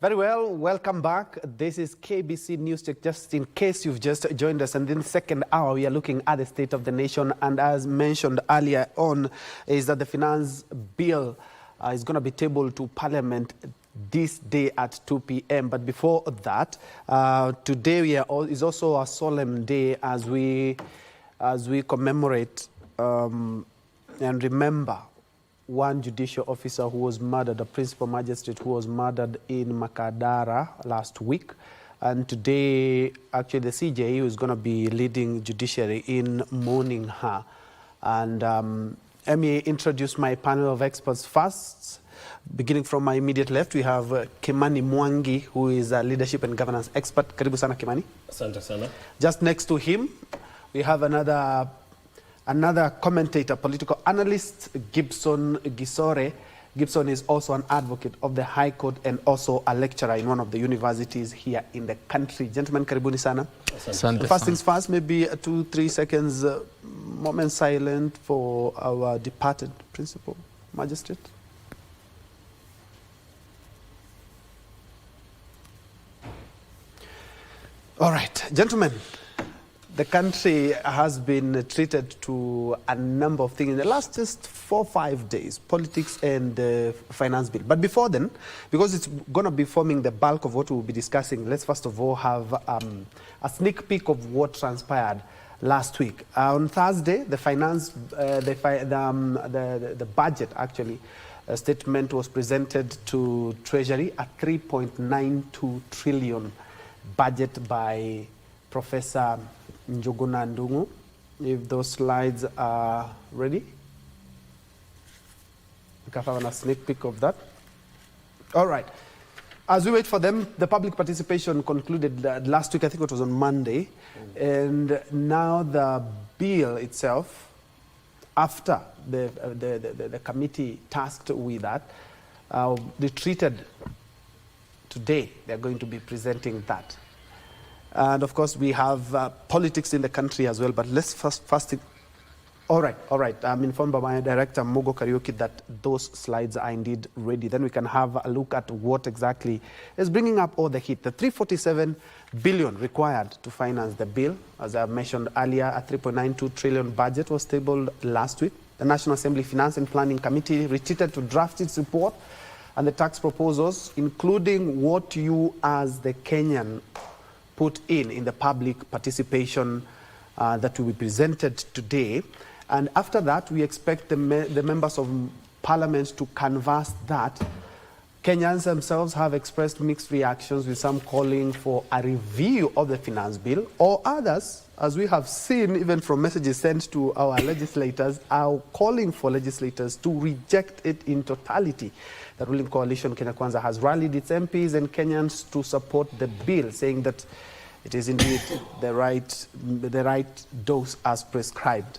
Very well, welcome back. This is KBC News Check, just in case you've just joined us. And in the second hour, we are looking at the state of the nation. And as mentioned earlier on, is that the finance bill is going to be tabled to Parliament this day at 2 p.m. But before that, today is also a solemn day as we commemorate and remember one judicial officer who was murdered, a principal magistrate who was murdered in Makadara last week. And today, actually, the CJU is going to be leading judiciary in mourning her. And let me introduce my panel of experts first. Beginning from my immediate left, we have Kimani Mwangi, who is a leadership and governance expert. Karibu sana, Kimani. Asante sana. Just next to him, we have another commentator, political analyst, Gibson Gisore. Gibson is also an advocate of the High Court and also a lecturer in one of the universities here in the country. Gentlemen, karibuni sana. First things first, maybe 2-3 seconds, moment silent for our departed principal magistrate. All right, gentlemen. The country has been treated to a number of things in the last just 4 or 5 days, politics and the finance bill. But before then, because it's going to be forming the bulk of what we'll be discussing, let's first of all have a sneak peek of what transpired last week. On Thursday, the budget actually statement was presented to Treasury, a 3.92 trillion budget by Professor Njue. If those slides are ready, we can have a sneak peek of that. All right. As we wait for them, the public participation concluded last week. I think it was on Monday. And now the bill itself, after the committee tasked with that, retreated today. They're going to be presenting that. And of course, we have politics in the country as well. But let's first. All right. I'm informed by my director, Mogo Karaoke, that those slides are indeed ready. Then we can have a look at what exactly is bringing up all the heat. The 347 billion required to finance the bill. As I mentioned earlier, a 3.92 trillion budget was tabled last week. The National Assembly Finance and Planning Committee retreated to draft its report and the tax proposals, including what you as the Kenyan put in the public participation that will be presented today. And after that, we expect the members of parliament to canvass that. Kenyans themselves have expressed mixed reactions, with some calling for a review of the finance bill, or others, as we have seen even from messages sent to our legislators, are calling for legislators to reject it in totality. The ruling coalition, Kenya Kwanza, has rallied its MPs and Kenyans to support the bill, saying that it is indeed the right dose as prescribed.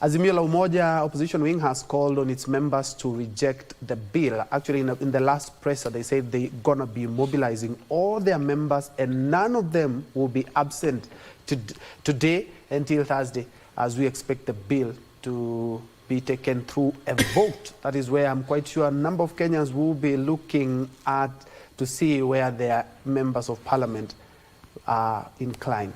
Azimio la Umoja opposition wing has called on its members to reject the bill. Actually, in the last presser, they said they're going to be mobilizing all their members, and none of them will be absent today until Thursday, as we expect the bill to be taken through a vote. That is where I'm quite sure a number of Kenyans will be looking at to see where their members of parliament are inclined.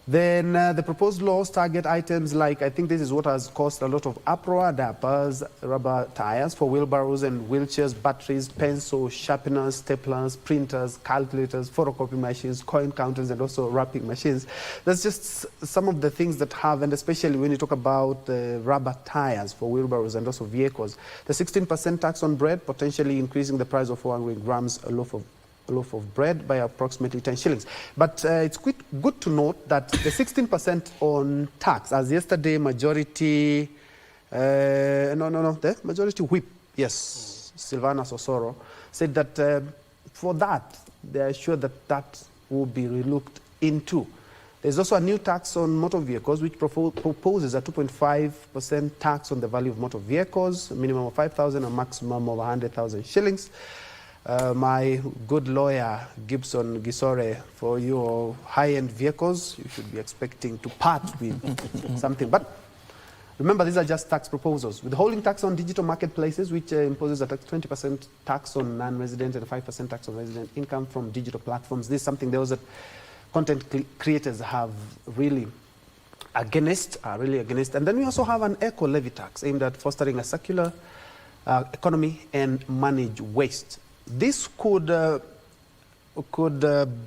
Then the proposed laws target items like, I think this is what has caused a lot of uproar: diapers, rubber tires for wheelbarrows and wheelchairs, batteries, pencils, sharpeners, staplers, printers, calculators, photocopy machines, coin counters, and also wrapping machines. That's just some of the things that have, and especially when you talk about rubber tires for wheelbarrows and also vehicles. The 16% tax on bread, potentially increasing the price of 400 grams a loaf of bread by approximately 10 shillings. But it's good to note that the 16% on tax, as yesterday majority, the majority whip, yes, Silvana Sosoro, said that for that, they are sure that will be relooked into. There's also a new tax on motor vehicles, which proposes a 2.5% tax on the value of motor vehicles, a minimum of 5,000, a maximum of 100,000 shillings. My good lawyer, Gibson Gisore, for your high-end vehicles, you should be expecting to part with something. But Remember, these are just tax proposals. Withholding tax on digital marketplaces, which imposes a 20% tax on non-resident and a 5% tax on resident income from digital platforms. This is something those that content creators have really against. And then we also have an eco-levy tax aimed at fostering a circular economy and manage waste. This could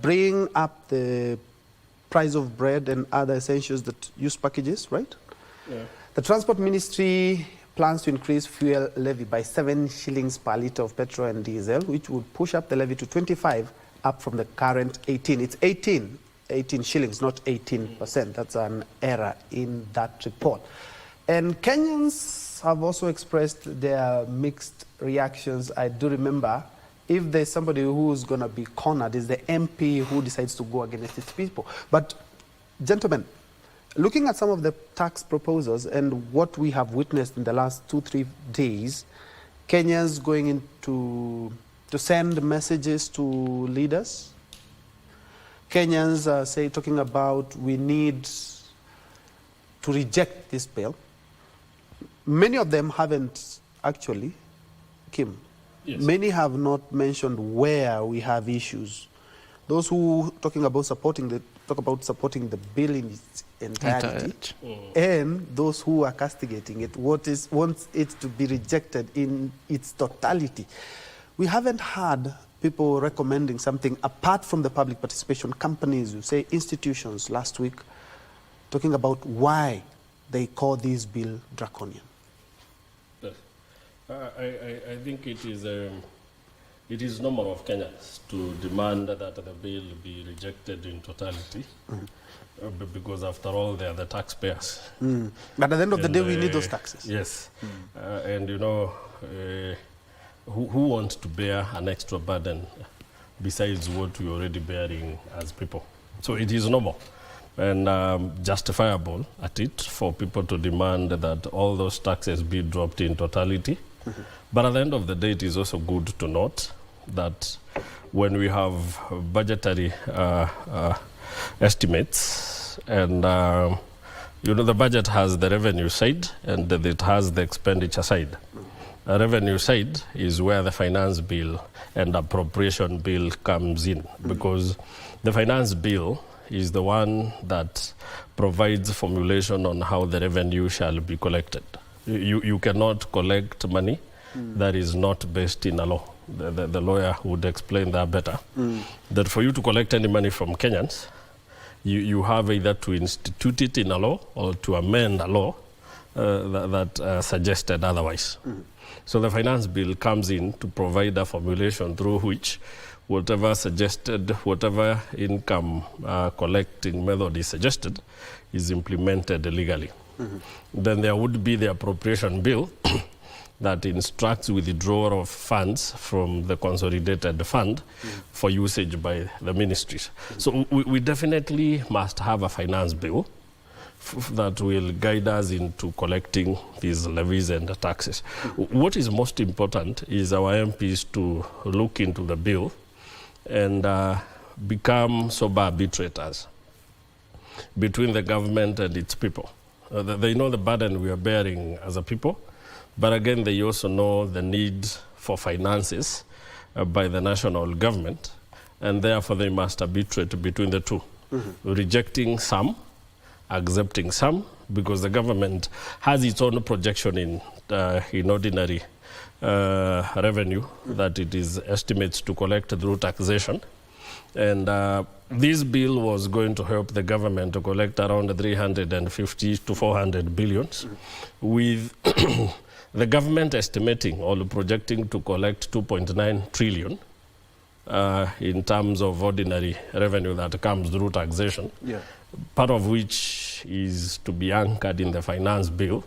bring up the price of bread and other essentials that use packages, right? Yeah. The Transport Ministry plans to increase fuel levy by 7 shillings per litre of petrol and diesel, which would push up the levy to 25, up from the current 18. It's 18 shillings, not 18%. That's an error in that report. And Kenyans have also expressed their mixed reactions. I do remember, if there's somebody who's going to be cornered, is the MP who decides to go against his people. But, gentlemen, looking at some of the tax proposals and what we have witnessed in the last 2-3 days, Kenyans going into to send messages to leaders. Kenyans talking about we need to reject this bill. Many of them haven't actually, Kim. Yes. Many have not mentioned where we have issues. Those who talk about supporting the bill in its entirety, and those who are castigating it, wants it to be rejected in its totality. We haven't had people recommending something apart from the public participation. Companies, you say institutions last week, talking about why they call this bill draconian. Yes. I think it is normal of Kenyans to demand that the bill be rejected in totality, because after all, they are the taxpayers. But at the end of the day, we need those taxes. Yes. And you know, who wants to bear an extra burden besides what we're already bearing as people? So it is normal and justifiable at it for people to demand that all those taxes be dropped in totality. But at the end of the day, it is also good to note that when we have budgetary estimates, and you know, the budget has the revenue side and it has the expenditure side. The revenue side is where the finance bill and appropriation bill comes in, because the finance bill is the one that provides formulation on how the revenue shall be collected. You cannot collect money that is not based in a law. The lawyer would explain that better. That for you to collect any money from Kenyans, you have either to institute it in a law or to amend a law that suggested otherwise. So the finance bill comes in to provide a formulation through which whatever income collecting method is suggested is implemented legally. Then there would be the appropriation bill that instructs withdrawal of funds from the consolidated fund for usage by the ministries. So we definitely must have a finance bill that will guide us into collecting these levies and the taxes. What is most important is our MPs to look into the bill and become sober arbitrators between the government and its people. They know the burden we are bearing as a people, but again, they also know the need for finances by the national government, and therefore they must arbitrate between the two, rejecting some, accepting some, because the government has its own projection in ordinary revenue that it is estimates to collect through taxation. And this bill was going to help the government to collect around 350 to 400 billions, with the government estimating or projecting to collect 2.9 trillion in terms of ordinary revenue that comes through taxation, part of which is to be anchored in the finance bill.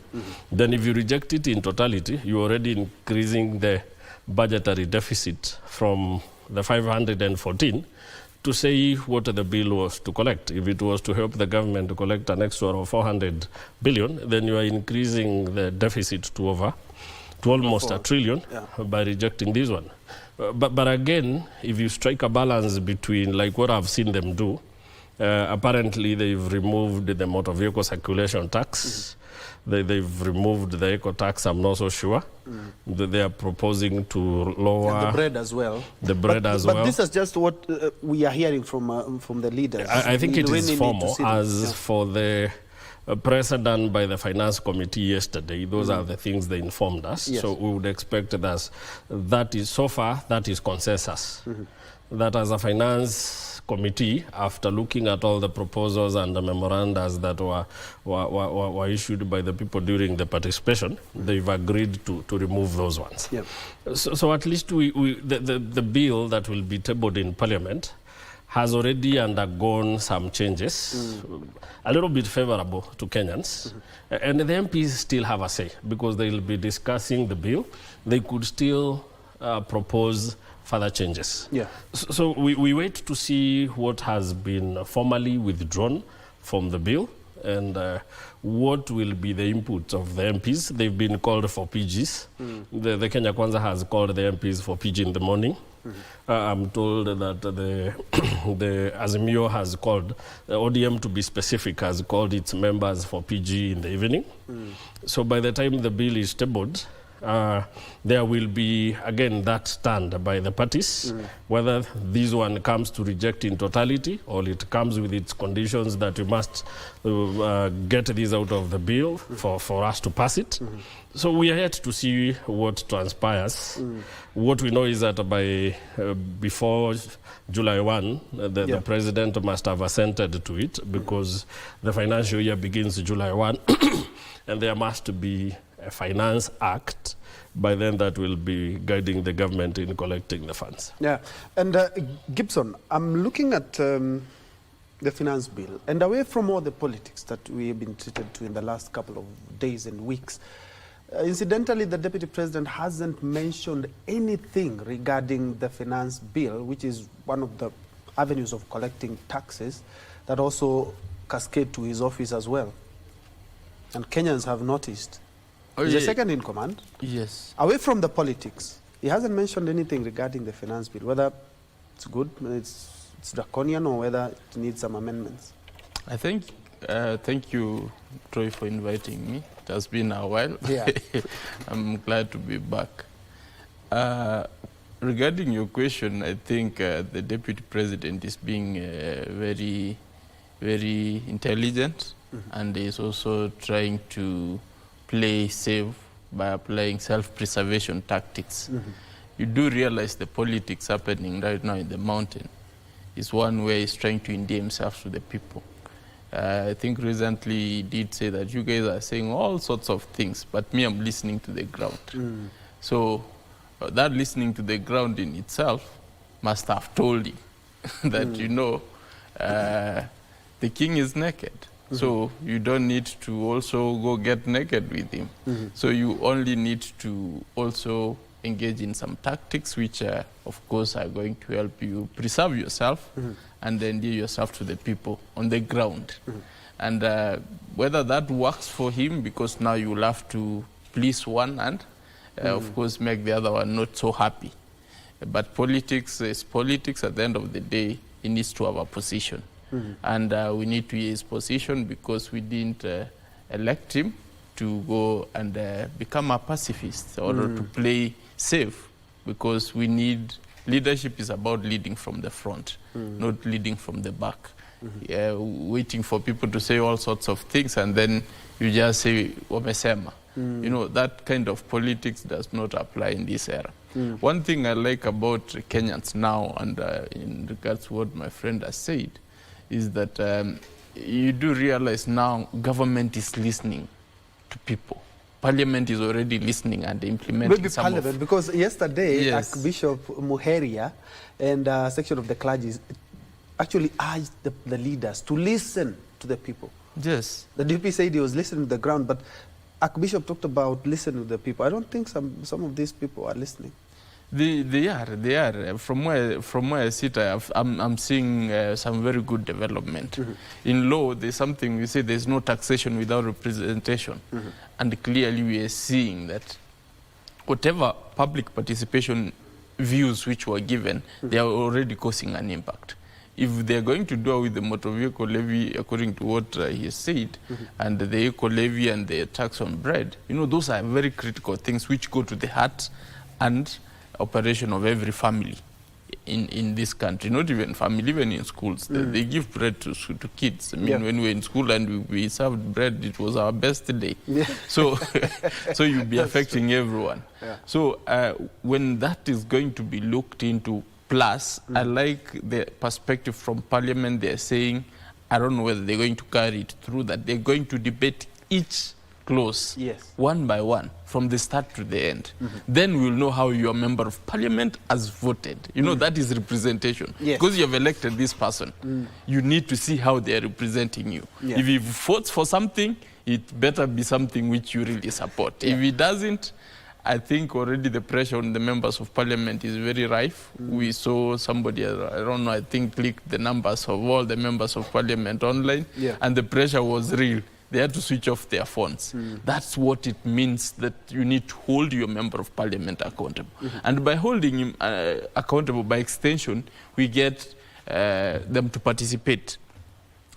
Then if you reject it in totality, you're already increasing the budgetary deficit from the 514 to say what the bill was to collect. If it was to help the government to collect an extra of 400 billion, then you are increasing the deficit to almost a trillion by rejecting this one. But again, if you strike a balance between, like what I've seen them do, apparently they've removed the motor vehicle circulation tax, they've removed the eco tax. I'm not so sure. They are proposing to lower and the bread as well. The bread as well. But this is just what we are hearing from the leaders. I think it is formal. As for the press done by the Finance Committee yesterday, those are the things they informed us. Yes. So we would expect that is so far, that is consensus. That as a Finance Committee, after looking at all the proposals and the memorandums that were issued by the people during the participation, they've agreed to remove those ones. Yep. So at least the bill that will be tabled in Parliament has already undergone some changes, a little bit favorable to Kenyans. And the MPs still have a say because they will be discussing the bill. They could still propose further changes. Yeah. So we wait to see what has been formally withdrawn from the bill and what will be the input of the MPs. They've been called for PGs. The Kenya Kwanza has called the MPs for PG in the morning. I'm told that the Azimio has called, the ODM to be specific, has called its members for PG in the evening. So by the time the bill is tabled, there will be, again, that stand by the parties, whether this one comes to reject in totality or it comes with its conditions that we must get this out of the bill for us to pass it. So we are yet to see what transpires. What we know is that by before July 1, the president must have assented to it because the financial year begins July 1 and there must be a finance act by then that will be guiding the government in collecting the funds. Yeah, and Gibson, I'm looking at the finance bill and away from all the politics that we have been treated to in the last couple of days and weeks. Incidentally, the Deputy President hasn't mentioned anything regarding the finance bill, which is one of the avenues of collecting taxes that also cascade to his office as well. And Kenyans have noticed. He's the second in command. Yes. Away from the politics, he hasn't mentioned anything regarding the finance bill, whether it's good, it's draconian, or whether it needs some amendments. I think, thank you, Troy, for inviting me. It has been a while. Yeah. I'm glad to be back. Regarding your question, I think the Deputy President is being very, very intelligent, and is also trying to play safe by applying self-preservation tactics. You do realize the politics happening right now in the mountain is one way he's trying to endear himself to the people. I think recently he did say that you guys are saying all sorts of things, but me, I'm listening to the ground. So that listening to the ground in itself must have told him that, you know, the king is naked. So you don't need to also go get naked with him. So you only need to also engage in some tactics which, of course, are going to help you preserve yourself and endear yourself to the people on the ground. And whether that works for him, because now you will have to please one and, of course, make the other one not so happy. But politics is politics. At the end of the day, he needs to have a position. And we need to hear his position because we didn't elect him to go and become a pacifist or to play safe, because we need, leadership is about leading from the front, not leading from the back. Waiting for people to say all sorts of things and then you just say, wamesema. You know, that kind of politics does not apply in this era. One thing I like about Kenyans now, and in regards to what my friend has said, is that you do realize now government is listening to people. Parliament is already listening and implementing Maybe some Parliament, because yesterday, Yes. Archbishop Muheria and a section of the clergy actually urged the leaders to listen to the people. Yes. The DP said he was listening to the ground, but Archbishop talked about listening to the people. I don't think some of these people are listening. They are. From where I sit, I'm seeing some very good development. In law, there's something we say, there's no taxation without representation. And clearly we are seeing that whatever public participation views which were given, they are already causing an impact. if they're going to do with the motor vehicle levy, according to what he has said, and the eco levy and the tax on bread, those are very critical things which go to the heart and operation of every family in this country, not even family, even in schools. They give bread to kids. I mean, when we were in school and we served bread, it was our best day. Yeah. So, so you'll be affecting everyone. Yeah. So when that is going to be looked into, plus, I like the perspective from Parliament. They're saying, I don't know whether they're going to carry it through, that they're going to debate each clause one by one from the start to the end. Then we'll know how your member of parliament has voted. That is representation. Because you have elected this person, you need to see how they're representing you. If he votes for something, it better be something which you really support. If he doesn't, I think already the pressure on the members of parliament is very rife. We saw somebody, I don't know, I think clicked the numbers of all the members of parliament online, and the pressure was real. They had to switch off their phones. That's what it means, that you need to hold your member of parliament accountable. And by holding him accountable, by extension, we get them to participate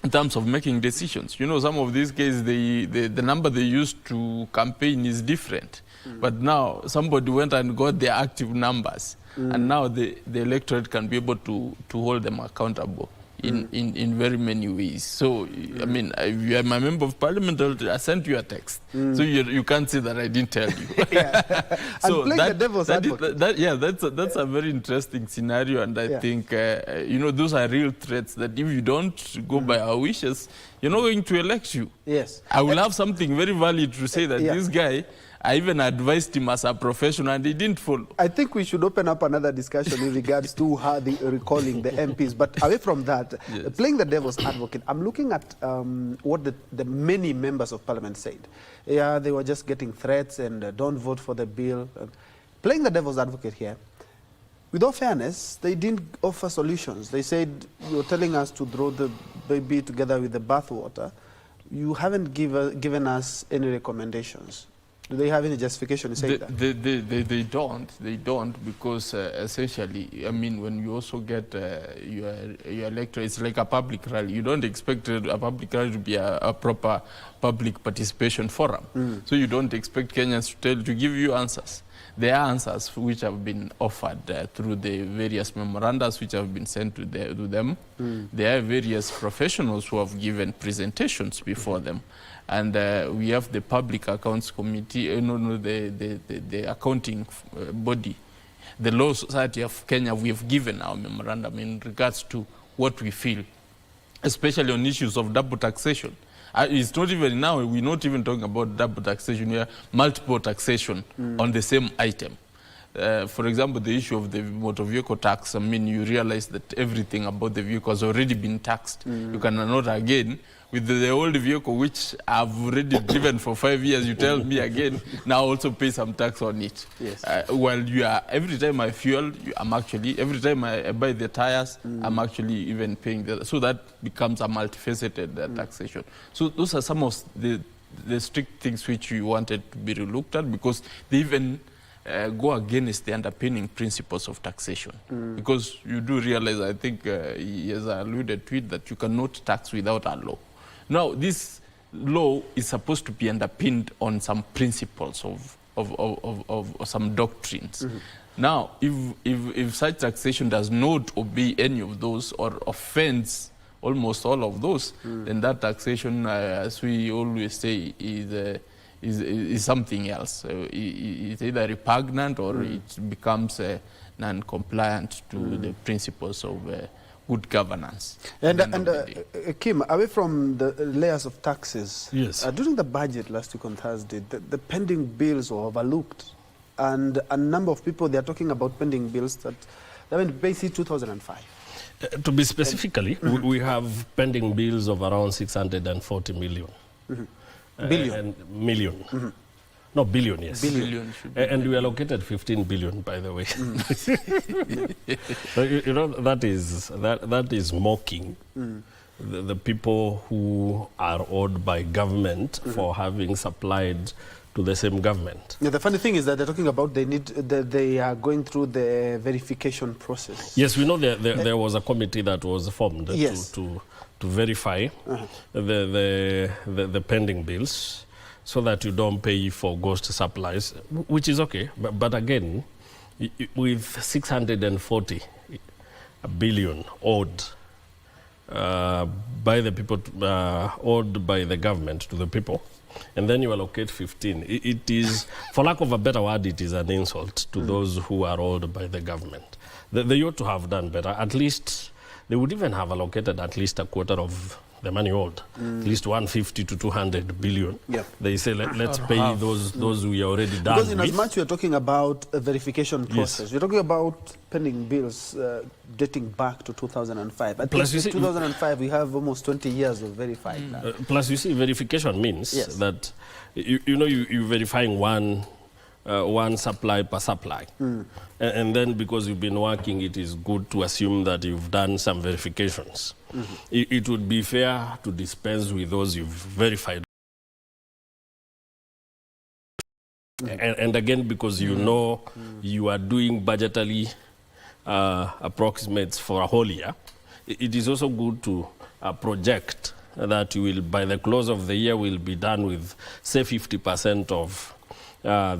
in terms of making decisions. Some of these cases, the number they used to campaign is different. But now somebody went and got their active numbers, and now the electorate can be able to hold them accountable in very many ways. So, I mean, if you are my member of parliament, I sent you a text. So you can't say that I didn't tell you. So and playing the devil's advocate. That's a very interesting scenario, and I think, those are real threats that if you don't go by our wishes, you're not going to elect you. Yes. I will have something very valid to say that this guy, I even advised him as a professional and he didn't follow. I think we should open up another discussion in regards to how the recalling the MPs. But away from that, playing the devil's advocate, I'm looking at what the many members of parliament said. Yeah, they were just getting threats and don't vote for the bill. Playing the devil's advocate here, with all fairness, they didn't offer solutions. They said, you're telling us to throw the baby together with the bathwater. You haven't given us any recommendations. Do they have any justification to say that? They don't, because essentially, I mean, when you also get your electorate, it's like a public rally. You don't expect a public rally to be a proper public participation forum. So you don't expect Kenyans to give you answers. There are answers which have been offered through the various memorandums which have been sent to them. There are various professionals who have given presentations before them. And we have the Public Accounts Committee, the accounting body, the Law Society of Kenya. We have given our memorandum in regards to what we feel, especially on issues of double taxation. It's not even now, we're not even talking about double taxation, we are multiple taxation on the same item. For example, the issue of the motor vehicle tax, I mean, you realize that everything about the vehicle has already been taxed. You cannot again, with the old vehicle, which I've already driven for 5 years, you tell me again, now also pay some tax on it. Yes. While every time I fuel, every time I buy the tires, I'm actually even paying so that becomes a multifaceted taxation. So those are some of the strict things which we wanted to be relooked at, because they even go against the underpinning principles of taxation. Because you do realize, I think he has alluded to it, that you cannot tax without a law. Now, this law is supposed to be underpinned on some principles of some doctrines. Now, if such taxation does not obey any of those or offends almost all of those, then that taxation, as we always say, is something else. It's either repugnant or it becomes non-compliant to the principles of good governance. And Kim, away from the layers of taxes, during the budget last week on Thursday, the pending bills were overlooked. And a number of people, they are talking about pending bills that they went basic 2005. To be specifically, we have pending bills of around 640 million. Million. No, billion, yes. Billion. And we allocated 15 billion, by the way. That is mocking. the people who are owed by government for having supplied to the same government. Yeah, the funny thing is that they're talking about they are going through the verification process. Yes, we know there was a committee that was formed to verify the pending bills so that you don't pay for ghost supplies, which is okay. But again, with 640 billion owed by the people, owed by the government to the people, and then you allocate 15. It is, for lack of a better word, it is an insult to those who are owed by the government. They ought to have done better. At least, they would even have allocated at least a quarter of the money owed, at least 150 to 200 billion. Yeah. They say, let's pay those we already done Because in as much we're talking about a verification process, we're talking about pending bills dating back to 2005. At Plus, least in 2005, we have almost 20 years of verified. Plus, you see, verification means that you're verifying one supply per supply. And then because you've been working, it is good to assume that you've done some verifications. It would be fair to dispense with those you've verified. And again, because you know you are doing budgetary approximates for a whole year, it is also good to project that you will, by the close of the year, will be done with, say, 50% of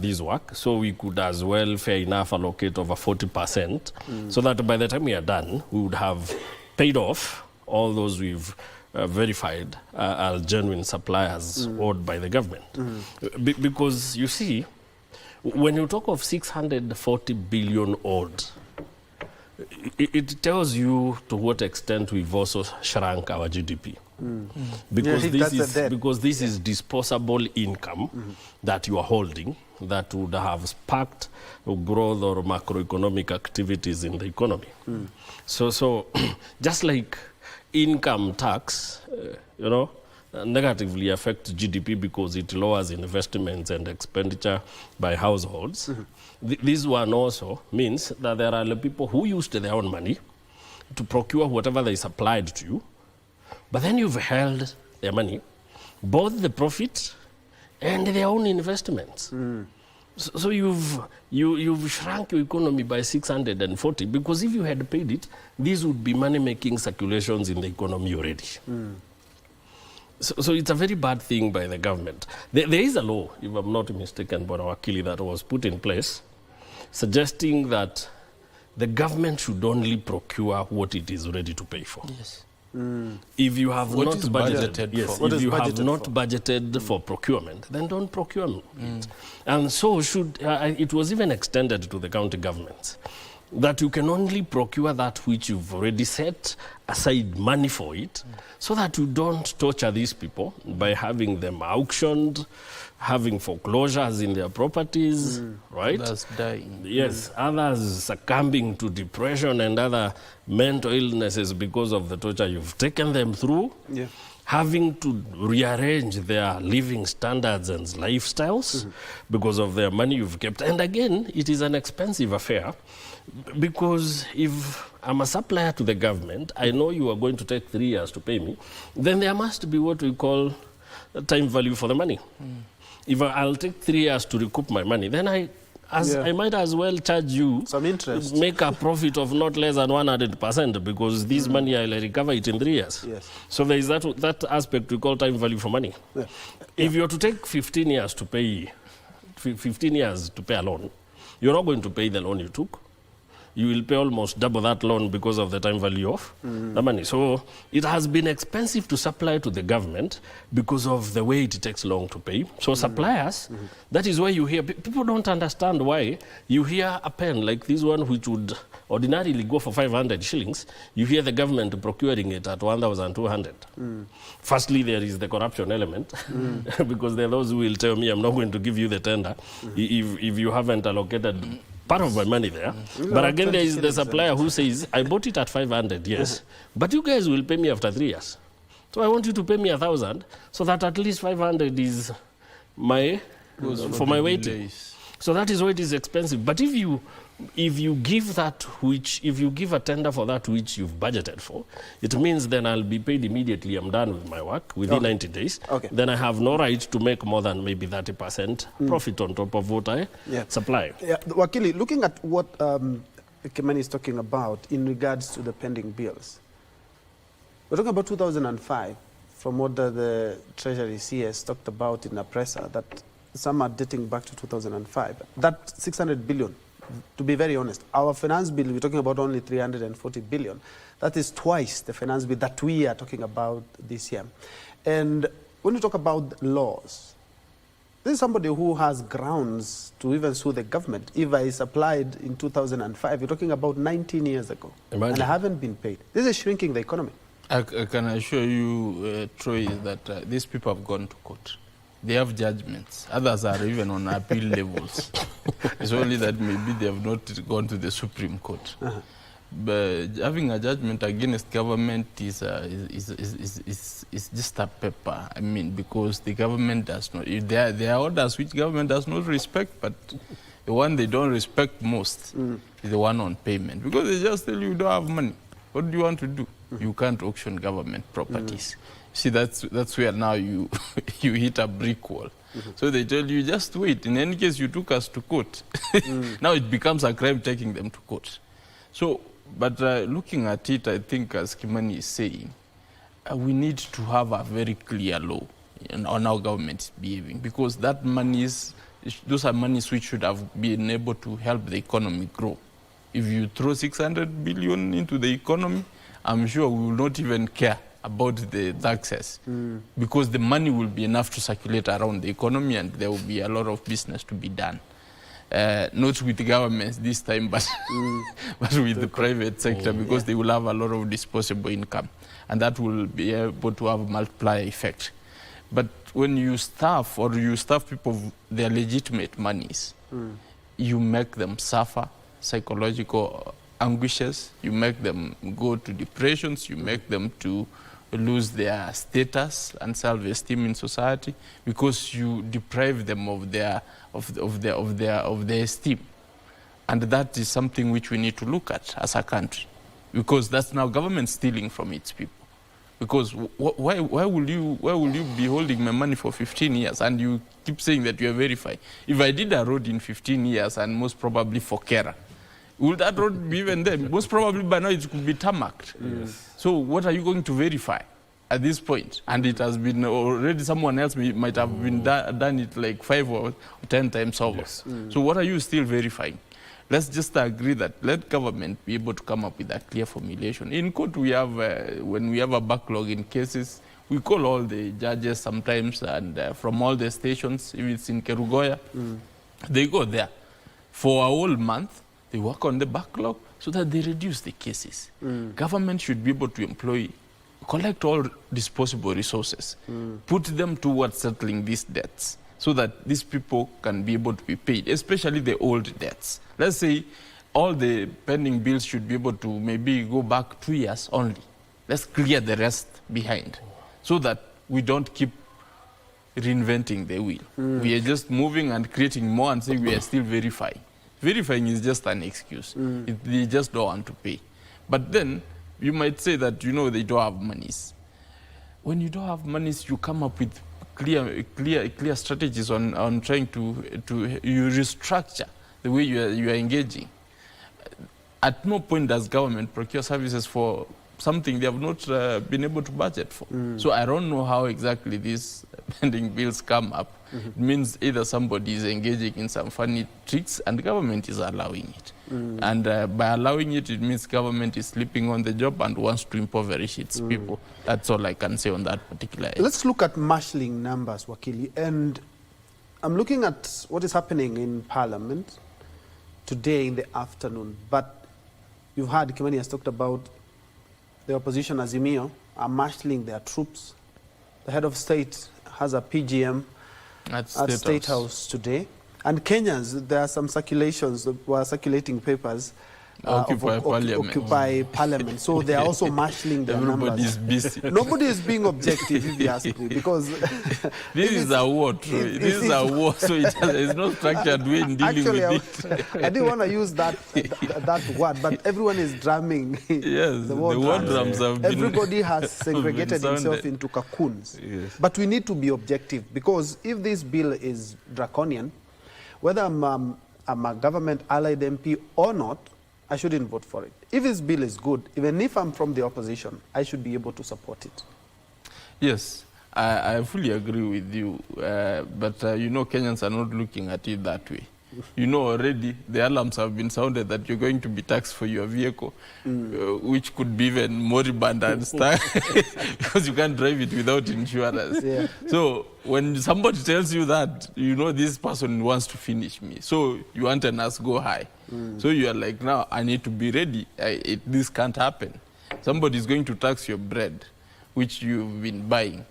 this work. So we could as well, fair enough, allocate over 40%, so that by the time we are done, we would have paid off all those we've verified are genuine suppliers owed by the government. Because you see, when you talk of 640 billion owed, it tells you to what extent we've also shrunk our GDP. Because this is disposable income that you are holding that would have sparked growth or macroeconomic activities in the economy. So just like income tax, negatively affects GDP because it lowers investments and expenditure by households. This one also means that there are people who used their own money to procure whatever they supplied to you, but then you've held their money, both the profit and their own investments. So you've shrunk your economy by 640, because if you had paid it, these would be money-making circulations in the economy already. So it's a very bad thing by the government. There is a law, if I'm not mistaken, Bonawakili, that was put in place, suggesting that the government should only procure what it is ready to pay for. Yes. If you have What not is budgeted, budgeted if you have not budgeted for procurement, then don't procure it. And so it was even extended to the county governments, that you can only procure that which you've already set aside money for it, so that you don't torture these people by having them auctioned, having foreclosures in their properties, right? Others dying. Yes, others succumbing to depression and other mental illnesses because of the torture you've taken them through, having to rearrange their living standards and lifestyles because of their money you've kept. And again, it is an expensive affair, because if I'm a supplier to the government, I know you are going to take 3 years to pay me, then there must be what we call time value for the money. If I'll take 3 years to recoup my money, then I might as well charge you some interest, make a profit of not less than 100%, because this money I'll recover it in 3 years. So there is that aspect we call time value for money. If you're to take 15 years to pay, 15 years to pay a loan, you're not going to pay the loan you took. You will pay almost double that loan because of the time value of the money. So it has been expensive to supply to the government because of the way it takes long to pay. So suppliers, that is why you hear, people don't understand why you hear a pen like this one, which would ordinarily go for 500 shillings, you hear the government procuring it at 1,200. Firstly, there is the corruption element, because there are those who will tell me, I'm not going to give you the tender if you haven't allocated part of my money there. But again, there is the supplier who says, I bought it at 500, yes, but you guys will pay me after 3 years. So I want you to pay me 1,000, so that at least 500 is my for my waiting. So that is why it is expensive. But if you if you give a tender for that which you've budgeted for, it means then I'll be paid immediately. I'm done with my work within 90 days. Okay. Then I have no right to make more than maybe 30% profit on top of what I supply. Yeah, Wakili, looking at what Kimani is talking about in regards to the pending bills, we're talking about 2005, from what the Treasury CS talked about in a presser, that some are dating back to 2005. That 600 billion, to be very honest, our finance bill, we're talking about only 340 billion. That is twice the finance bill that we are talking about this year. And when you talk about laws, this is somebody who has grounds to even sue the government. IVA is applied in 2005. You're talking about 19 years ago. Imagine. And I haven't been paid. This is shrinking the economy. I can assure you, Troy, that these people have gone to court. They have judgments. Others are even on appeal levels. It's only that maybe they have not gone to the Supreme Court. But having a judgment against government is just a paper. I mean, because the government does not. There are orders which government does not respect, but the one they don't respect most is the one on payment. Because they just tell you don't have money. What do you want to do? You can't auction government properties. See, that's where now you hit a brick wall. So they tell you, just wait. In any case, you took us to court. Now it becomes a crime taking them to court. So, but looking at it, I think, as Kimani is saying, we need to have a very clear law on how government is behaving, because that those are monies which should have been able to help the economy grow. If you throw 600 billion into the economy, I'm sure we will not even care about the taxes, because the money will be enough to circulate around the economy, and there will be a lot of business to be done. Not with the governments this time, but but with the private sector, because they will have a lot of disposable income, and that will be able to have a multiplier effect. But when you starve people their legitimate monies, you make them suffer psychological anguishes, you make them go to depressions, you make them to lose their status and self-esteem in society, because you deprive them of their esteem. And that is something which we need to look at as a country, because that's now government stealing from its people. Because why will you be holding my money for 15 years and you keep saying that you are verifying? If I did a road in 15 years, and most probably for Kera, will that road be even there? Most probably by now it could be tarmacked. Yes. So what are you going to verify at this point? And it has been already, someone else might have been done it like 5 or 10 times over. Yes. So what are you still verifying? Let's just agree that let government be able to come up with a clear formulation. In court, we have, when we have a backlog in cases, we call all the judges sometimes, and from all the stations, if it's in Kerugoya, they go there for a whole month. They work on the backlog so that they reduce the cases. Government should be able to collect all disposable resources, put them towards settling these debts, so that these people can be able to be paid, especially the old debts. Let's say all the pending bills should be able to maybe go back 2 years only. Let's clear the rest behind, so that we don't keep reinventing the wheel. We are just moving and creating more and saying we are still verifying. Verifying is just an excuse. They just don't want to pay. But then you might say that, they don't have monies. When you don't have monies, you come up with clear strategies on trying to you restructure the way you are engaging. At no point does government procure services for something they have not been able to budget for. So I don't know how exactly these pending bills come up. It means either somebody is engaging in some funny tricks and the government is allowing it. And by allowing it, it means government is sleeping on the job and wants to impoverish its people. That's all I can say on that particular area. Let's look at marshalling numbers, Wakili. And I'm looking at what is happening in Parliament today in the afternoon. But you've heard Kimani has talked about the opposition, Azimio, are marshalling their troops. The head of state has a PGM at State House today. And Kenyans, there are some circulations, were circulating papers occupy parliament. So they are also marshalling their Everybody's numbers. busy. Nobody is being objective, if you ask me, because this is a war. This is a war, so there's no structured way in dealing with it. I didn't want to use that word, but everyone is drumming. Yes, the war drums have been. Everybody has segregated himself into cocoons. Yes. But we need to be objective, because if this bill is draconian, whether I'm a government allied MP or not, I shouldn't vote for it. If this bill is good, even if I'm from the opposition, I should be able to support it. Yes, I fully agree with you. But you know, Kenyans are not looking at it that way. You know, already the alarms have been sounded that you're going to be taxed for your vehicle, which could be even moribund and stuff because you can't drive it without insurance. Yeah. So when somebody tells you that, you know this person wants to finish me. So you want an ask go high. So you are like, now I need to be ready. This can't happen. Somebody is going to tax your bread, which you've been buying.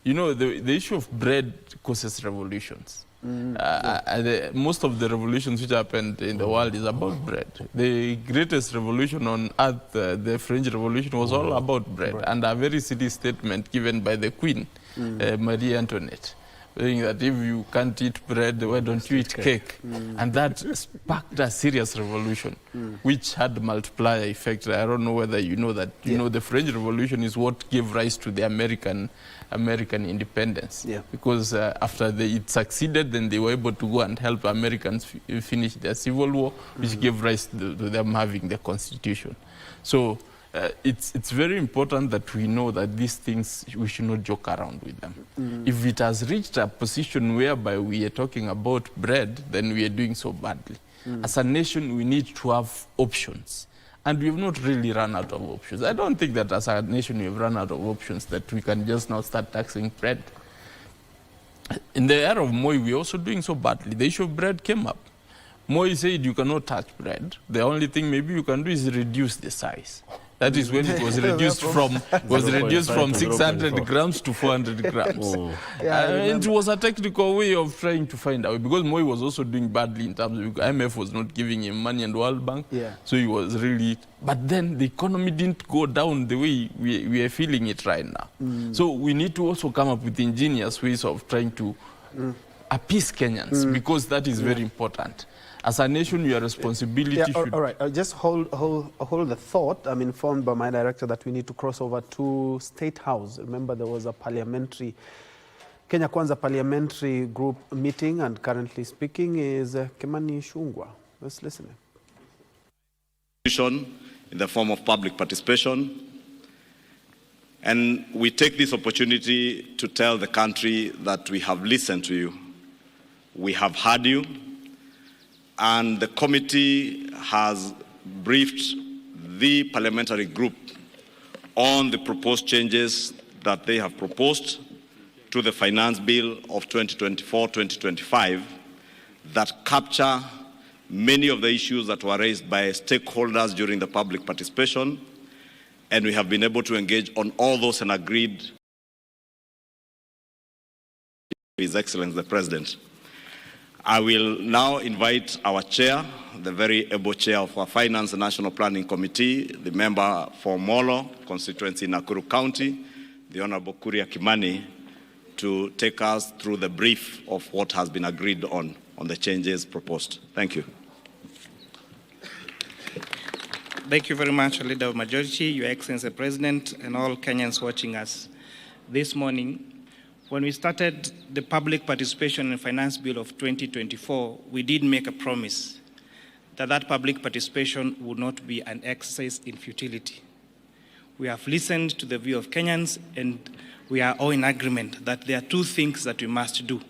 You know, the issue of bread causes revolutions. Most of the revolutions which happened in the world is about bread. The greatest revolution on earth, the French Revolution, was all about bread. And a very silly statement given by the Queen, Marie Antoinette, saying that if you can't eat bread, why don't you eat cake? And that sparked a serious revolution, which had multiplier effect. I don't know whether you know that. You know, the French Revolution is what gave rise to the American independence. Because after it succeeded, then they were able to go and help Americans finish their civil war, which gave rise to them having the Constitution. So it's very important that we know that these things, we should not joke around with them. If it has reached a position whereby we are talking about bread, then we are doing so badly. As a nation, we need to have options. And we have not really run out of options. I don't think that as a nation we have run out of options, that we can just now start taxing bread. In the era of Moi, we are also doing so badly. The issue of bread came up. Moi said you cannot touch bread. The only thing maybe you can do is reduce the size. That is when it was reduced from 600 grams to 400 grams. And it was a technical way of trying to find a way, because Moi was also doing badly in terms of IMF was not giving him money and World Bank. So he was really, but then the economy didn't go down the way we are feeling it right now. So we need to also come up with ingenious ways of trying to appease Kenyans, because that is very important. As a nation, your responsibility should... All right, just hold the thought. I'm informed by my director that we need to cross over to State House. Remember, there was a parliamentary, Kenya Kwanza parliamentary group meeting, and currently speaking is Kimani Shungwa. Let's listen. In the form of public participation. And we take this opportunity to tell the country that we have listened to you. We have heard you. And the committee has briefed the parliamentary group on the proposed changes that they have proposed to the finance bill of 2024-2025 that capture many of the issues that were raised by stakeholders during the public participation. And we have been able to engage on all those and agreed with His Excellency the President. I will now invite our chair, the very able chair of our Finance and National Planning Committee, the member for Molo constituency in Nakuru County, the Honorable Kimani, to take us through the brief of what has been agreed on the changes proposed. Thank you. Thank you very much, Leader of Majority, Your Excellency President, and all Kenyans watching us this morning. When we started the public participation in Finance Bill of 2024, we did make a promise that that public participation would not be an exercise in futility. We have listened to the view of Kenyans, and we are all in agreement that there are two things that we must do.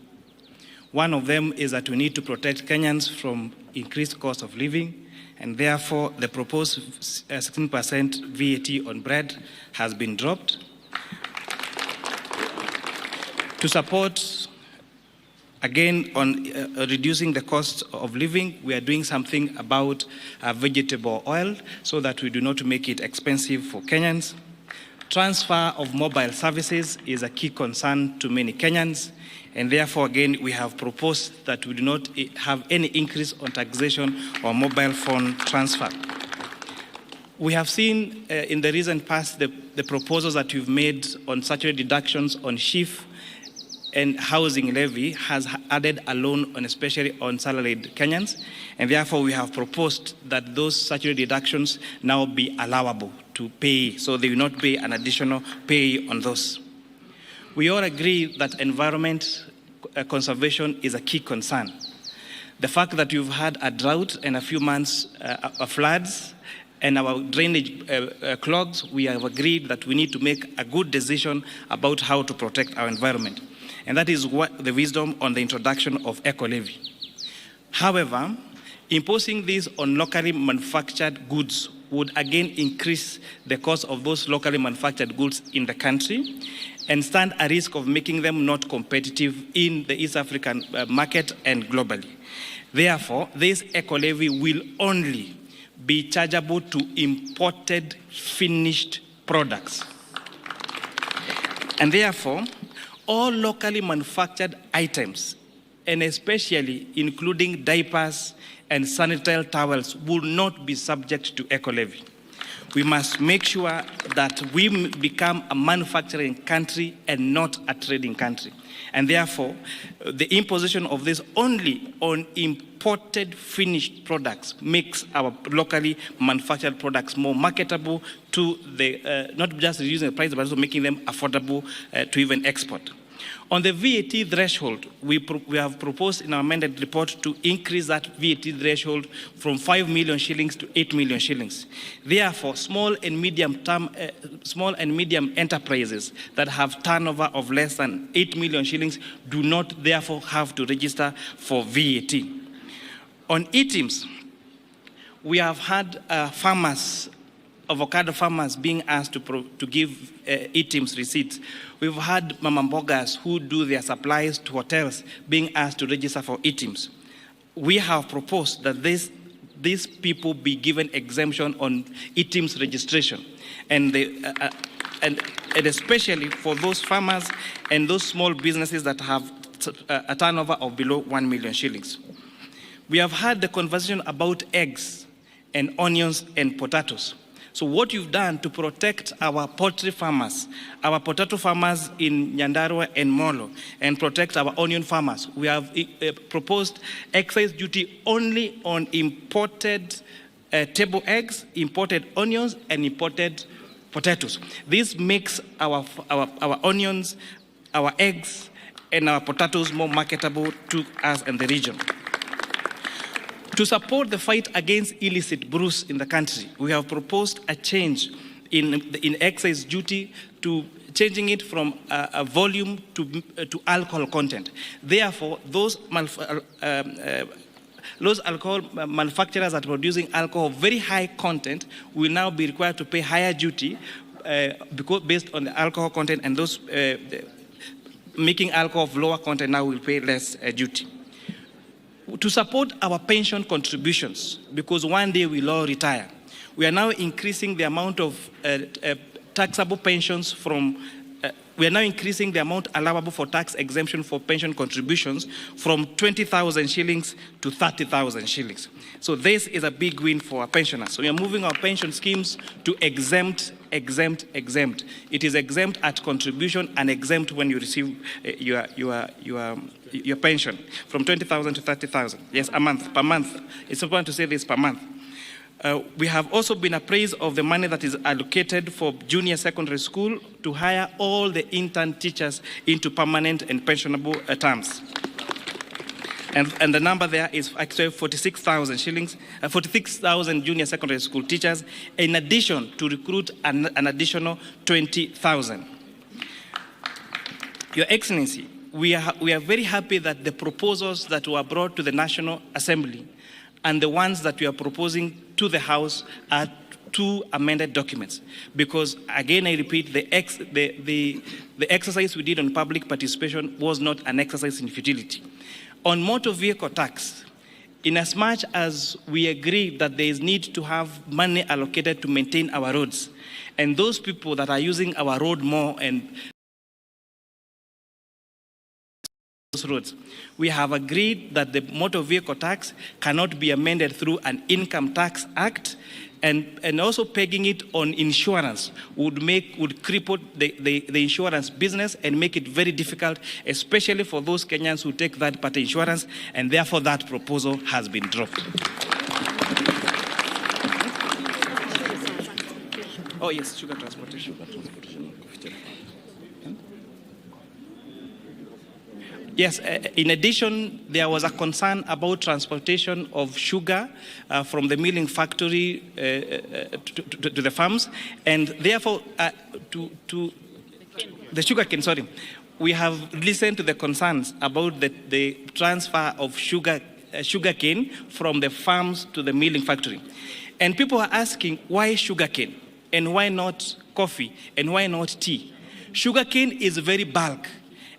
One of them is that we need to protect Kenyans from increased cost of living, and therefore the proposed 16% VAT on bread has been dropped. To support, again, on reducing the cost of living, we are doing something about vegetable oil so that we do not make it expensive for Kenyans. Transfer of mobile services is a key concern to many Kenyans, and therefore, again, we have proposed that we do not have any increase on taxation or mobile phone transfer. We have seen in the recent past the proposals that you've made on statutory deductions on SHIF and housing levy has added a loan on especially on salaried Kenyans, and therefore we have proposed that those statutory deductions now be allowable to pay, so they will not pay an additional pay on those. We all agree that environment conservation is a key concern. The fact that you've had a drought and a few months of floods and our drainage clogs, we have agreed that we need to make a good decision about how to protect our environment. And that is what the wisdom on the introduction of eco-levy. However, imposing this on locally manufactured goods would again increase the cost of those locally manufactured goods in the country and stand a risk of making them not competitive in the East African market and globally. Therefore, this eco-levy will only be chargeable to imported finished products. And therefore, all locally manufactured items, and especially including diapers and sanitary towels, will not be subject to eco-levy. We must make sure that we become a manufacturing country and not a trading country. And therefore, the imposition of this only on imported finished products makes our locally manufactured products more marketable to the, not just reducing the price, but also making them affordable to even export. On the VAT threshold, we have proposed in our amended report to increase that VAT threshold from 5 million shillings to 8 million shillings. Therefore, small and medium enterprises that have turnover of less than 8 million shillings do not therefore have to register for VAT. On items, we have had avocado farmers being asked to give items receipts. We've had mama mbogas who do their supplies to hotels being asked to register for items. We have proposed that these people be given exemption on items registration, and especially for those farmers and those small businesses that have a turnover of below 1 million shillings. We have had the conversation about eggs and onions and potatoes. So what you've done to protect our poultry farmers, our potato farmers in Nyandarua and Molo, and protect our onion farmers, we have proposed excise duty only on imported table eggs, imported onions, and imported potatoes. This makes our onions, our eggs, and our potatoes more marketable to us and the region. To support the fight against illicit brews in the country, we have proposed a change in excise duty to changing it from a volume to alcohol content. Therefore, those alcohol manufacturers that are producing alcohol of very high content will now be required to pay higher duty because based on the alcohol content, and those making alcohol of lower content now will pay less duty. To support our pension contributions, because one day we'll all retire, we are now increasing the amount of taxable pensions from, we are now increasing the amount allowable for tax exemption for pension contributions from 20,000 shillings to 30,000 shillings. So this is a big win for our pensioners. So we are moving our pension schemes to exempt. It is exempt at contribution and exempt when you receive your pension from 20,000 to 30,000. Yes, per month. It's important to say this, per month. We have also been appraised of the money that is allocated for junior secondary school to hire all the intern teachers into permanent and pensionable terms. And the number there is actually 46,000 shillings, 46,000 junior secondary school teachers, in addition to recruit an additional 20,000. Your Excellency, we are very happy that the proposals that were brought to the National Assembly and the ones that we are proposing to the House are two amended documents. Because, again, I repeat, the exercise we did on public participation was not an exercise in futility. On motor vehicle tax, in as much as we agree that there is need to have money allocated to maintain our roads, and those people that are using our road more and roads, we have agreed that the motor vehicle tax cannot be amended through an income tax act. And also pegging it on insurance would cripple the insurance business and make it very difficult, especially for those Kenyans who take third-party insurance, and therefore that proposal has been dropped. Oh yes, sugar transportation. Yes, in addition, there was a concern about transportation of sugar from the milling factory to the farms, and therefore to the sugarcane, sorry. We have listened to the concerns about the transfer of sugarcane from the farms to the milling factory. And people are asking, why sugarcane? And why not coffee? And why not tea? Sugarcane is very bulk.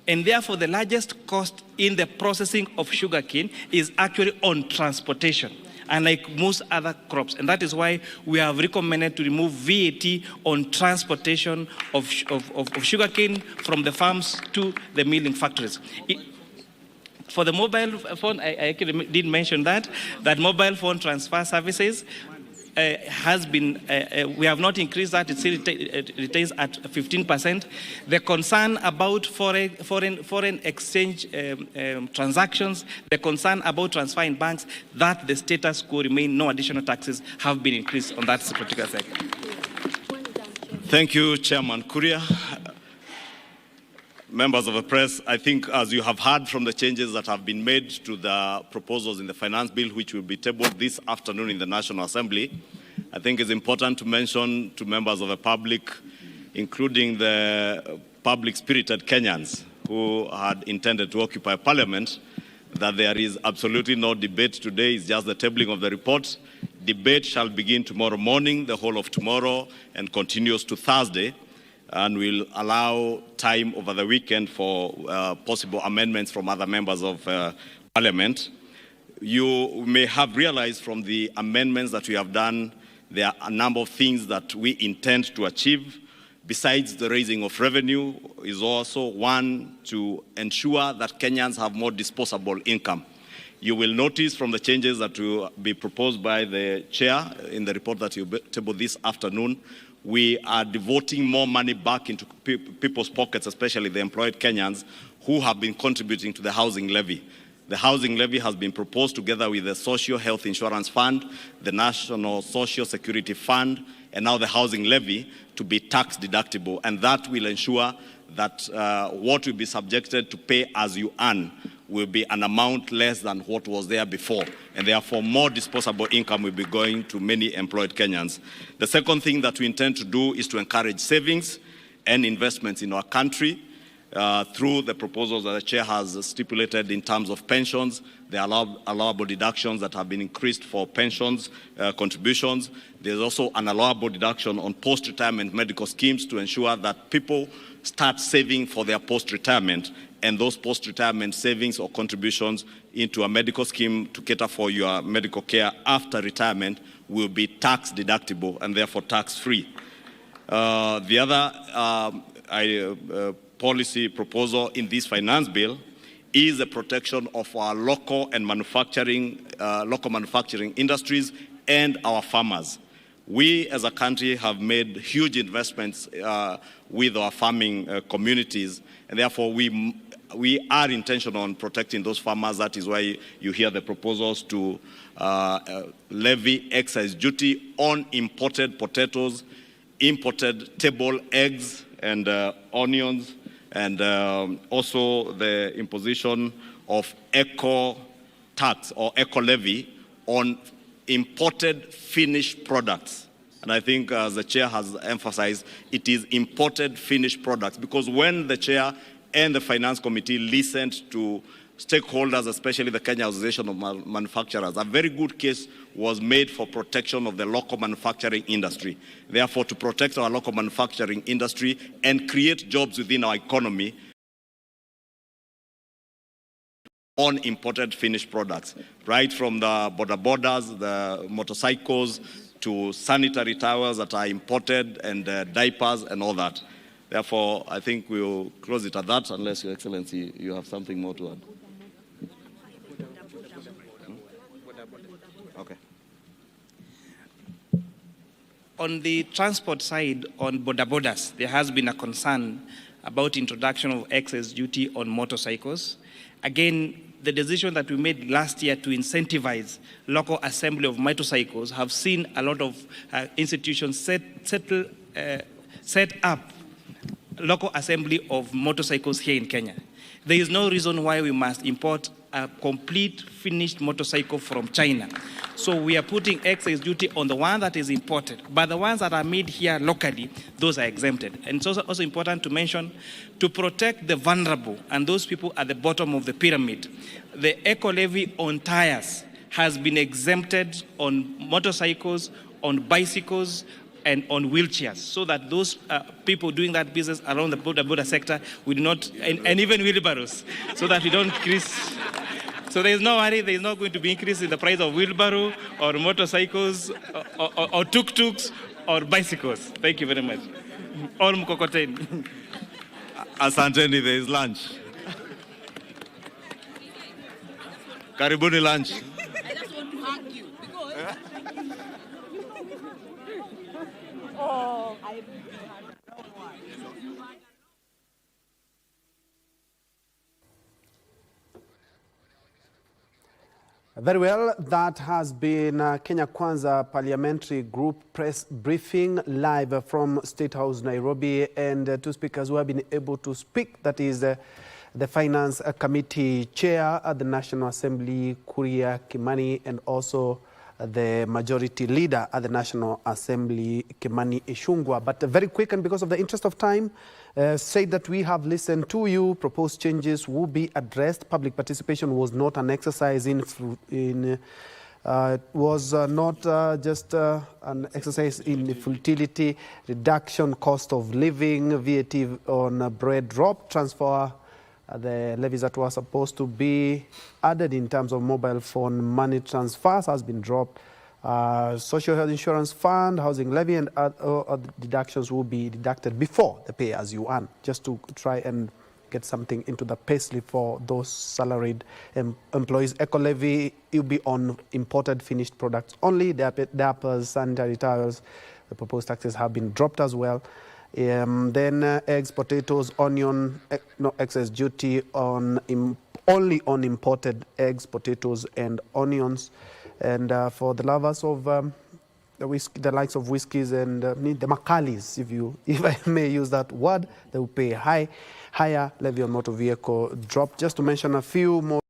And therefore, the largest cost in the processing of sugarcane is actually on transportation, unlike most other crops. And that is why we have recommended to remove VAT on transportation of sugarcane from the farms to the milling factories. For the mobile phone, I actually did mention that mobile phone transfer services has been, we have not increased that, it still retains at 15%. The concern about foreign exchange transactions, the concern about transfer in banks, that the status quo remain, no additional taxes have been increased on that particular sector. Thank you, Chairman Kuria. Members of the press, I think as you have heard from the changes that have been made to the proposals in the finance bill, which will be tabled this afternoon in the National Assembly, I think it's important to mention to members of the public, including the public-spirited Kenyans who had intended to occupy Parliament, that there is absolutely no debate today. It's just the tabling of the report. Debate shall begin tomorrow morning, the whole of tomorrow, and continues to Thursday, and will allow time over the weekend for possible amendments from other members of Parliament. You may have realized from the amendments that we have done, there are a number of things that we intend to achieve. Besides the raising of revenue, is also one to ensure that Kenyans have more disposable income. You will notice from the changes that will be proposed by the chair in the report that you table this afternoon, we are devoting more money back into people's pockets, especially the employed Kenyans who have been contributing to the housing levy. The housing levy has been proposed together with the Social Health Insurance Fund, the National Social Security Fund, and now the housing levy to be tax deductible. And that will ensure that what will be subjected to pay as you earn will be an amount less than what was there before. And therefore, more disposable income will be going to many employed Kenyans. The second thing that we intend to do is to encourage savings and investments in our country through the proposals that the chair has stipulated in terms of pensions, the allowable deductions that have been increased for pensions contributions. There's also an allowable deduction on post-retirement medical schemes to ensure that people start saving for their post-retirement, and those post-retirement savings or contributions into a medical scheme to cater for your medical care after retirement will be tax deductible and therefore tax-free. The other policy proposal in this finance bill is the protection of our local manufacturing industries and our farmers. We as a country have made huge investments with our farming communities, and therefore we are intentional on protecting those farmers. That is why you hear the proposals to levy excise duty on imported potatoes, imported table eggs and onions, and also the imposition of eco tax or eco levy on imported finished products. And I think, as the chair has emphasized, it is imported finished products, because when the chair and the finance committee listened to stakeholders, especially the Kenya Association of Manufacturers, a very good case was made for protection of the local manufacturing industry. Therefore, to protect our local manufacturing industry and create jobs within our economy on imported finished products, right from the borders, the motorcycles, to sanitary towels that are imported, and diapers and all that. Therefore, I think we'll close it at that, unless, Your Excellency, you have something more to add. Okay. On the transport side, on border borders, there has been a concern about introduction of excess duty on motorcycles. Again, the decision that we made last year to incentivize local assembly of motorcycles have seen a lot of institutions set up local assembly of motorcycles here in Kenya. There is no reason why we must import a complete finished motorcycle from China. So we are putting excess duty on the one that is imported, but the ones that are made here locally, those are exempted. And it's also important to mention, to protect the vulnerable and those people at the bottom of the pyramid, the eco levy on tires has been exempted on motorcycles, on bicycles, and on wheelchairs, so that those people doing that business around the border sector will not, and even wheelbarrows, so that we don't increase. So there is no worry, there is not going to be increase in the price of wheelbarrow or motorcycles or tuk-tuks or bicycles. Thank you very much. Or mkokoteni. Asanteni, there is lunch. Karibuni lunch. I just want to hug you because Very well, that has been Kenya Kwanza Parliamentary Group press briefing live from State House, Nairobi, and two speakers who have been able to speak, that is the Finance Committee Chair at the National Assembly, Kuria Kimani, and also the Majority Leader at the National Assembly, Kimani Ichung'wah. But very quick, and because of the interest of time, say that we have listened to you. Proposed changes will be addressed. Public participation was not an exercise was not just an exercise in futility. Reduction cost of living, VAT on bread drop, transfer the levies that were supposed to be added in terms of mobile phone money transfers has been dropped. Social health insurance fund, housing levy, and other deductions will be deducted before the pay as you earn, just to try and get something into the payslip for those salaried employees. Eco levy will be on imported finished products only. Diapers, sanitary towels, the proposed taxes have been dropped as well. Then eggs, potatoes, onion, no excess duty on only on imported eggs, potatoes, and onions. And for the lovers of the likes of whiskies and the Makalis, if I may use that word, they will pay higher levy on motor vehicle drop. Just to mention a few more: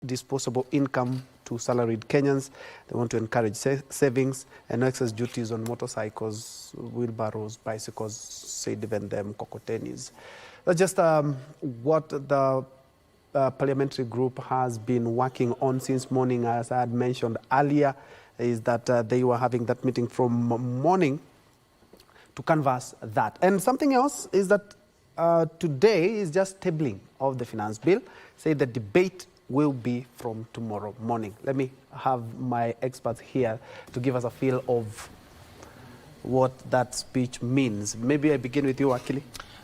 disposable income to salaried Kenyans. They want to encourage savings, and excess duties on motorcycles, wheelbarrows, bicycles, said even them kokotenis. That's just what the parliamentary group has been working on since morning. As I had mentioned earlier, is that they were having that meeting from morning to canvass that. And something else is that today is just tabling of the finance bill. Say the debate will be from tomorrow morning. Let me have my experts here to give us a feel of what that speech means. Maybe I begin with you, Akili.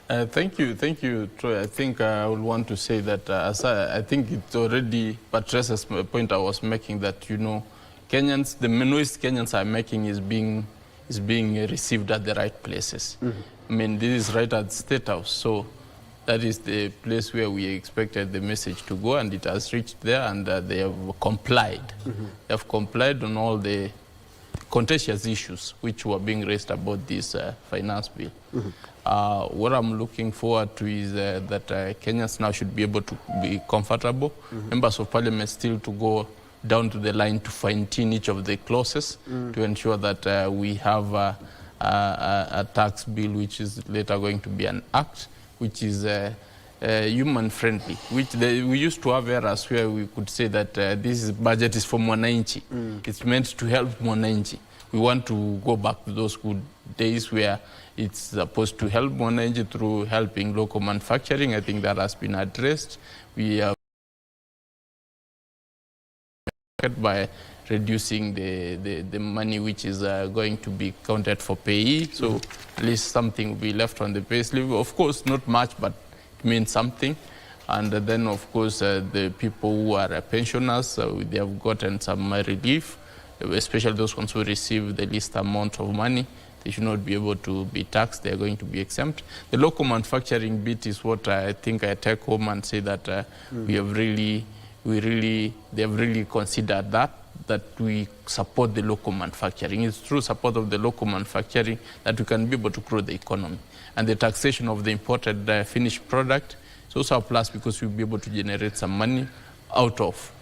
Thank you, Troy. I think I would want to say that I think it already addresses a point I was making, that, you know, Kenyans, the noise Kenyans are making is being received at the right places. Mm-hmm. I mean, this is right at State House, so that is the place where we expected the message to go, and it has reached there, and they have complied. Mm-hmm. They have complied on all the contentious issues which were being raised about this finance bill. Mm-hmm. What I'm looking forward to is that Kenyans now should be able to be comfortable. Mm-hmm. Members of Parliament still to go down to the line to fine-tune each of the clauses to ensure that we have a tax bill which is later going to be an act, which is human-friendly, which we used to have eras where we could say that this budget is for Mwananchi. It's meant to help Mwananchi. We want to go back to those good days where it's supposed to help Mwananchi through helping local manufacturing. I think that has been addressed. We are by reducing the money which is going to be counted for payee. So at least something will be left on the payslip. Of course, not much, but it means something. And then, of course, the people who are pensioners, they have gotten some relief. especially those ones who receive the least amount of money. They should not be able to be taxed. They are going to be exempt. The local manufacturing bit is what I think I take home and say that they have really considered that we support the local manufacturing. It's through support of the local manufacturing that we can be able to grow the economy. And the taxation of the imported finished product is also a plus because we'll be able to generate some money out of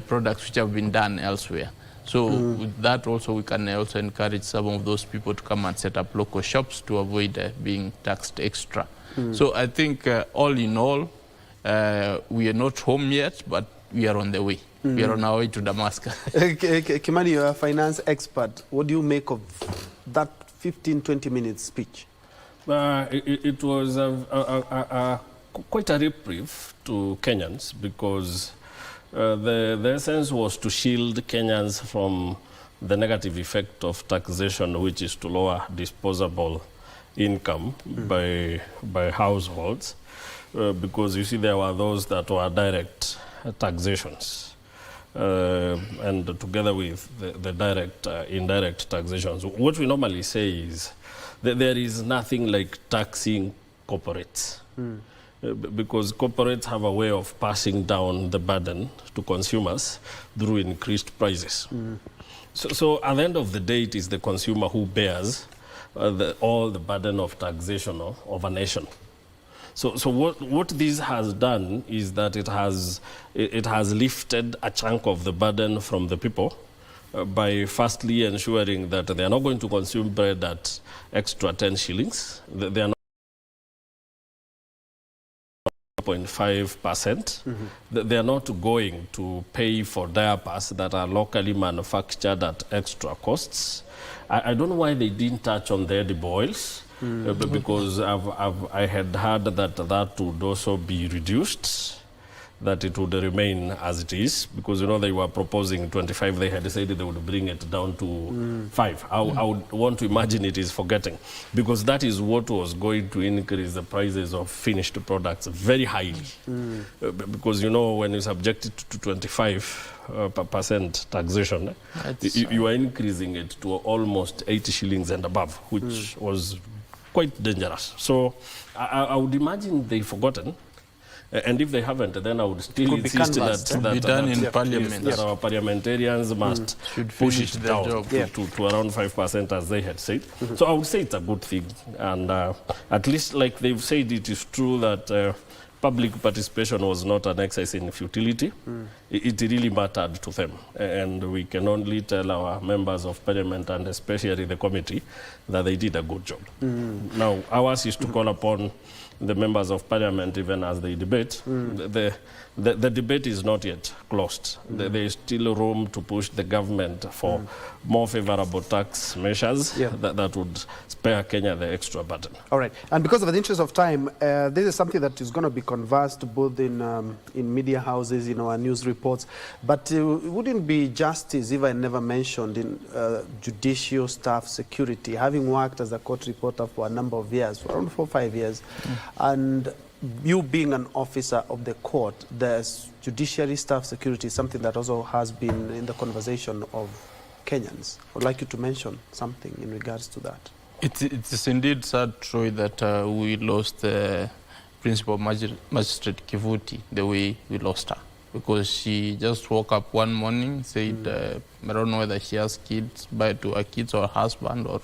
products which have been done elsewhere. So with that also, we can also encourage some of those people to come and set up local shops to avoid being taxed extra. So I think all in all, we are not home yet, but we are on the way. We are on our way to Damascus. Kimani, you're a finance expert. What do you make of that 15-20 minutes speech? It was quite a reprieve to Kenyans because the essence was to shield Kenyans from the negative effect of taxation, which is to lower disposable income by households, because you see there were those that were direct taxations, and together with the direct indirect taxations. What we normally say is that there is nothing like taxing corporates. Because corporates have a way of passing down the burden to consumers through increased prices. So at the end of the day, it is the consumer who bears all the burden of taxation of a nation. So what this has done is that it has lifted a chunk of the burden from the people by firstly ensuring that they are not going to consume bread at extra 10 shillings. They are not 0.5%. They are not going to pay for diapers that are locally manufactured at extra costs. I don't know why they didn't touch on the edible oils, because I had heard that would also be reduced, that it would remain as it is, because you know they were proposing 25, they had decided they would bring it down to 5. I would want to imagine it is forgetting, because that is what was going to increase the prices of finished products very highly. Because you know when you subject it to 25% taxation, you are increasing it to almost 80 shillings and above, which was quite dangerous. So I would imagine they've forgotten. And if they haven't, then I would still insist that our parliamentarians must push it down to around 5%, as they had said. So I would say it's a good thing. And at least, like they've said, it is true that public participation was not an exercise in futility. It really mattered to them. And we can only tell our members of parliament, and especially the committee, that they did a good job. Now, ours is to call upon the members of parliament, even as they debate. The debate is not yet closed. There is still room to push the government for more favorable tax measures that would spare Kenya the extra burden. All right. And because of the interest of time, this is something that is going to be conversed both in media houses, in our news reports. But it wouldn't be justice if I never mentioned in judicial staff security, having worked as a court reporter for a number of years, for around 4 or 5 years, and you being an officer of the court, there's judiciary staff security, something that also has been in the conversation of Kenyans. I'd like you to mention something in regards to that. It is indeed sad, Troy, that we lost Principal Magistrate Kivuti the way we lost her. Because she just woke up one morning, said, I don't know whether she has kids, by to her kids or her husband or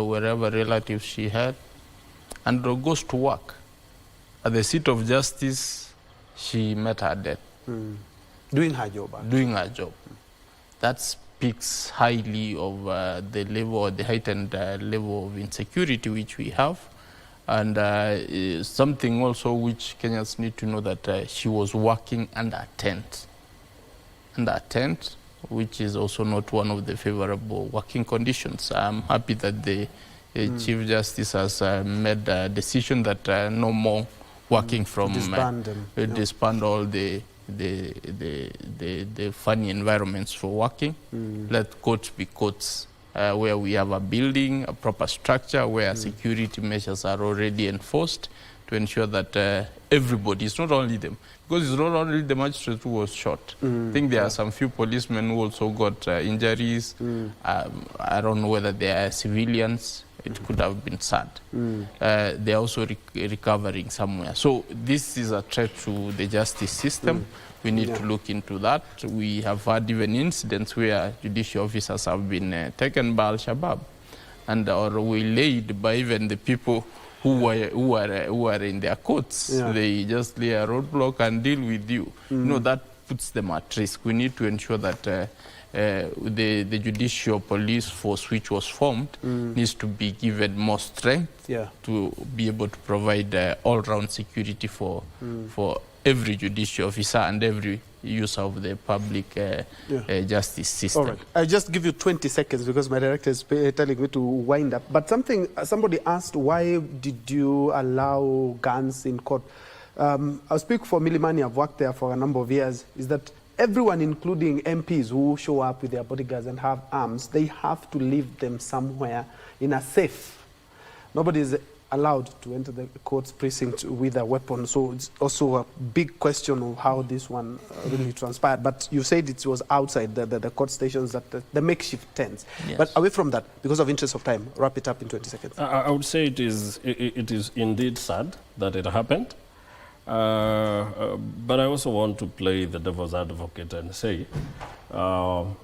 wherever relatives she had, and goes to work. At the seat of justice, she met her death. Doing her job. Actually. Doing her job. That speaks highly of the level, the heightened level of insecurity which we have. And something also which Kenyans need to know, that she was working under a tent. Under a tent, which is also not one of the favorable working conditions. I'm happy that the Chief Justice has made a decision that no more working from disband all the funny environments for working. Let courts be courts where we have a building, a proper structure, where security measures are already enforced, to ensure that everybody, it's not only them, because it's not only the magistrate who was shot. I think there are some few policemen who also got injuries. I don't know whether they are civilians. It could have been sad. They are also recovering somewhere. So this is a threat to the justice system. We need to look into that. We have had even incidents where judicial officers have been taken by Al-Shabaab and or waylaid by even the people who are in their courts. They just lay a roadblock and deal with you. You know, that puts them at risk. We need to ensure that the judicial police force which was formed needs to be given more strength to be able to provide all-round security for every judicial officer and every user of the public justice system. All right. I'll just give you 20 seconds because my director is telling me to wind up. But somebody asked, why did you allow guns in court? I'll speak for Milimani. I've worked there for a number of years. Is that everyone, including MPs who show up with their bodyguards and have arms, they have to leave them somewhere in a safe. Nobody is allowed to enter the court's precinct with a weapon. So it's also a big question of how this one really transpired. But you said it was outside the court stations, that the makeshift tents. Yes. But away from that, because of interest of time, wrap it up in 20 seconds. I would say it is indeed sad that it happened. But I also want to play the devil's advocate and say, for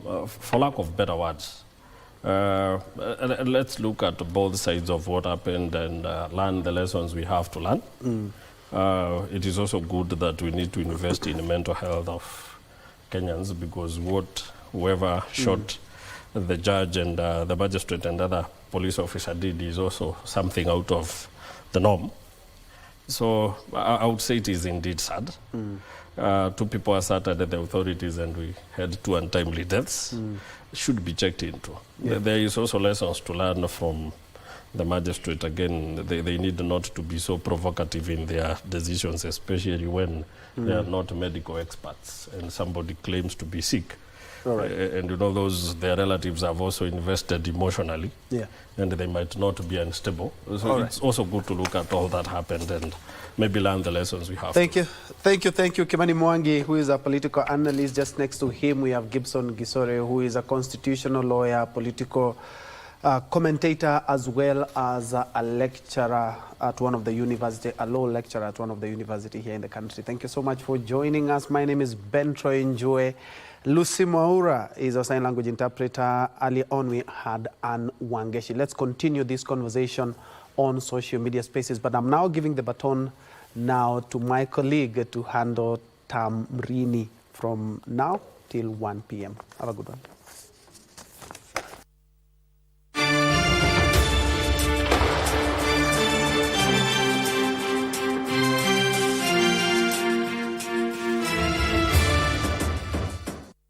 lack of better words, let's look at both sides of what happened and learn the lessons we have to learn. It is also good that we need to invest in the mental health of Kenyans, because whoever shot the judge and the magistrate and other police officer did is also something out of the norm. So I would say it is indeed sad. 2 people assaulted at the authorities and we had 2 untimely deaths. Should be checked into. There is also lessons to learn from the magistrate. Again, they need not to be so provocative in their decisions, especially when they are not medical experts and somebody claims to be sick. And you know, their relatives have also invested emotionally, and they might not be unstable. So it's also good to look at all that happened and maybe learn the lessons we have. Thank you. Kimani Mwangi, who is a political analyst. Just next to him, we have Gibson Gisore, who is a constitutional lawyer, political commentator, as well as a lecturer at one of the university, a law lecturer at one of the university here in the country. Thank you so much for joining us. My name is Ben Troy Njue. Lucy Mwaura is a sign language interpreter. Early on, we had Anne Wangeshi. Let's continue this conversation on social media spaces. But I'm now giving the baton now to my colleague to handle Tamrini from now till 1 p.m. Have a good one.